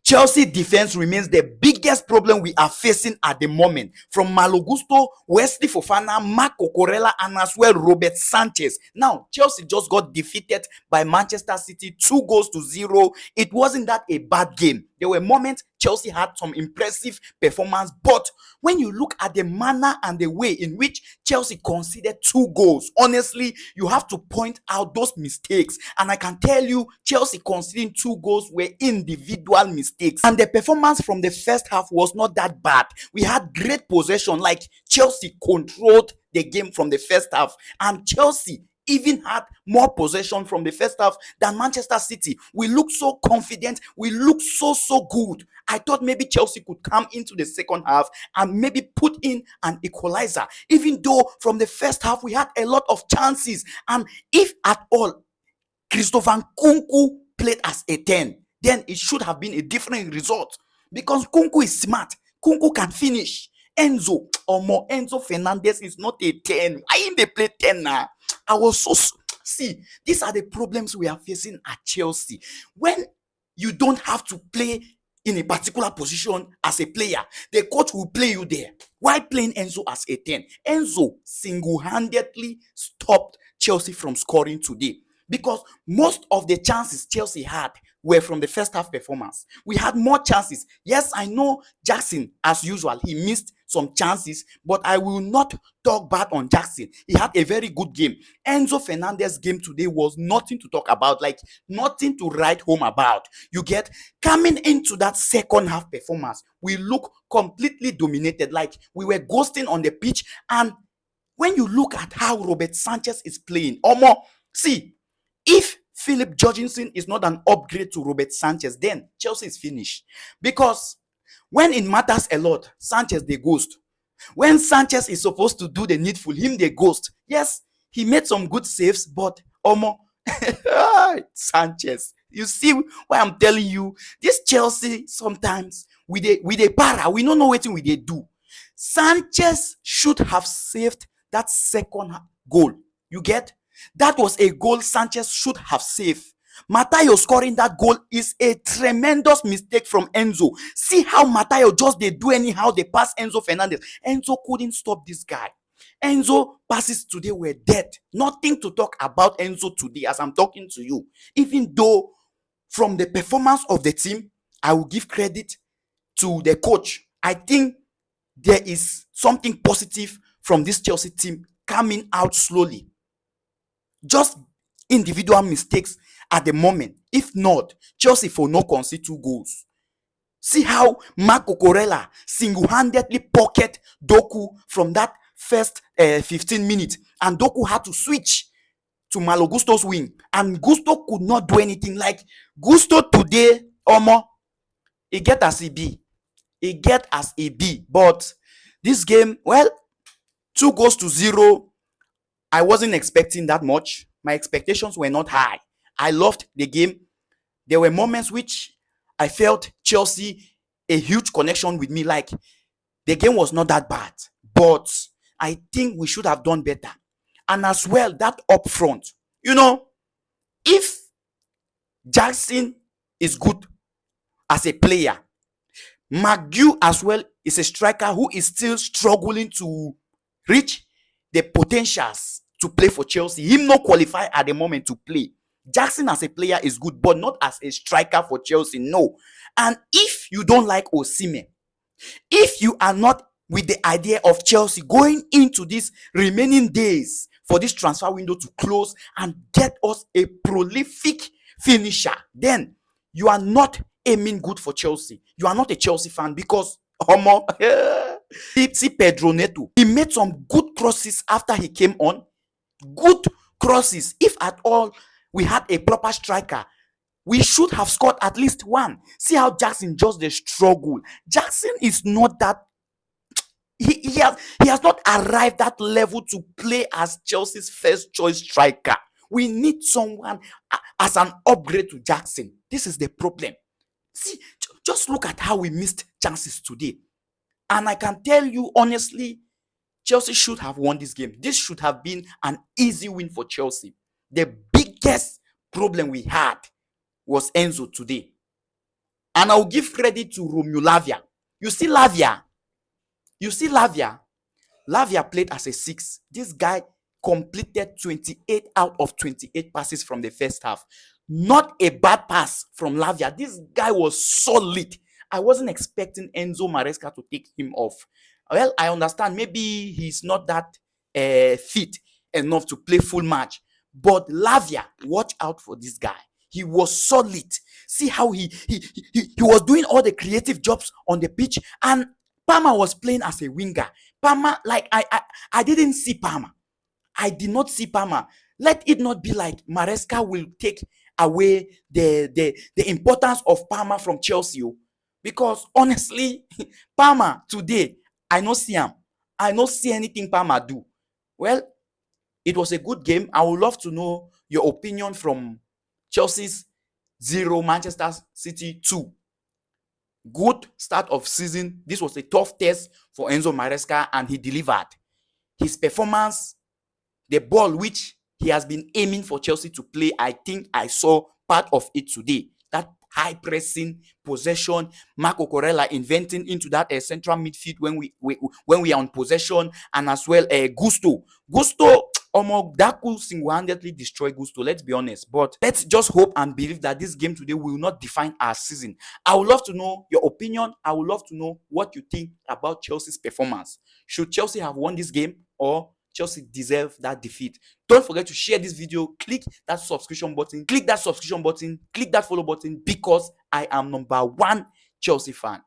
Chelsea defense remains the biggest problem we are facing at the moment. From Malo Gusto, Wesley Fofana, Marc Cucurella, and as well Robert Sanchez. Now, Chelsea just got defeated by Manchester City 2-0. It wasn't that a bad game. There were moments Chelsea had some impressive performance, but when you look at the manner and the way in which Chelsea conceded 2 goals, honestly, you have to point out those mistakes. And I can tell you, Chelsea conceding 2 goals were individual mistakes. And the performance from the first half was not that bad. We had great possession, like Chelsea controlled the game from the first half. And Chelsea even had more possession from the first half than Manchester City. We looked so confident. We looked so good. I thought maybe Chelsea could come into the second half and maybe put in an equalizer. Even though from the first half we had a lot of chances. And if at all Christopher Nkunku played as a 10, then it should have been a different result. Because Nkunku is smart. Nkunku can finish. Enzo Fernandez is not a 10. Why didn't they play 10 now? I was so... See, these are the problems we are facing at Chelsea. When you don't have to play in a particular position as a player, the coach will play you there. Why playing Enzo as a 10? Enzo single-handedly stopped Chelsea from scoring today. Because most of the chances Chelsea had were from the first half performance. We had more chances. Yes, I know Jackson, as usual, he missed some chances, but I will not talk bad on Jackson. He had a very good game. Enzo Fernandez's game today was nothing to talk about, like nothing to write home about. You get, coming into that second half performance, we look completely dominated, like we were ghosting on the pitch. And when you look at how Robert Sanchez is playing, see, if Philip Jorgensen is not an upgrade to Robert Sanchez, then Chelsea is finished. Because when it matters a lot, Sanchez, they ghost. When Sanchez is supposed to do the needful, him, they ghost. Yes, he made some good saves, but Sanchez. You see why I'm telling you, this Chelsea sometimes, with a para, we don't know what they do. Sanchez should have saved that second goal. You get? That was a goal Sanchez should have saved. Matayo scoring that goal is a tremendous mistake from Enzo. See how Matayo just they do anyhow, they pass Enzo Fernandez. Enzo couldn't stop this guy. Enzo passes today were dead. Nothing to talk about Enzo today as I'm talking to you. Even though from the performance of the team, I will give credit to the coach. I think there is something positive from this Chelsea team coming out slowly. Just individual mistakes at the moment. If not, Chelsea for no concede 2 goals. See how Marc Cucurella single-handedly pocket Doku from that first 15 minutes. And Doku had to switch to Malo Gusto's wing. And Gusto could not do anything. Like Gusto today, he get as a B. He get as a B. But this game, well, 2-0. I wasn't expecting that much. My expectations were not high. I loved the game. There were moments which I felt Chelsea a huge connection with me. Like the game was not that bad, but I think we should have done better. And as well, that up front, if Jackson is good as a player, McGew as well is a striker who is still struggling to reach the potentials to play for Chelsea. Him not qualify at the moment to play. Jackson as a player is good, but not as a striker for Chelsea. No. And if you don't like Osimhen, if you are not with the idea of Chelsea going into these remaining days for this transfer window to close and get us a prolific finisher, then you are not aiming good for Chelsea. You are not a Chelsea fan because see Pedro Neto. He made some good crosses after he came on. Good crosses. If at all we had a proper striker, we should have scored at least 1. See how Jackson just the struggle. Jackson is not that. He has not arrived that level to play as Chelsea's first choice striker. We need someone as an upgrade to Jackson. This is the problem. See, just look at how we missed chances today. And I can tell you honestly, Chelsea should have won this game. This should have been an easy win for Chelsea. The biggest problem we had was Enzo today. And I'll give credit to Romeo Lavia. You see Lavia. You see Lavia. Lavia played as a 6. This guy completed 28 out of 28 passes from the first half. Not a bad pass from Lavia. This guy was solid. I wasn't expecting Enzo Maresca to take him off. Well, I understand maybe he's not that fit enough to play full match. But Lavia, watch out for this guy. He was solid. See how he was doing all the creative jobs on the pitch, and Palmer was playing as a winger. Palmer, like I didn't see Palmer. I did not see Palmer. Let it not be like Maresca will take away the importance of Palmer from Chelsea. Because honestly, Palmer today, I don't see him. I don't see anything Palmer do. Well, it was a good game. I would love to know your opinion from Chelsea's 0, Manchester City 2. Good start of season. This was a tough test for Enzo Maresca, and he delivered. His performance, the ball which he has been aiming for Chelsea to play, I think I saw part of it today. That high pressing possession, Marco Corella inventing into that central midfield when we are on possession, and as well Gusto, that could single-handedly destroy Gusto, let's be honest. But let's just hope and believe that this game today will not define our season. I would love to know your opinion. I would love to know what you think about Chelsea's performance. Should Chelsea have won this game, or Chelsea deserve that defeat? Don't forget to share this video, click that subscription button, click that follow button, because I am #1 Chelsea fan.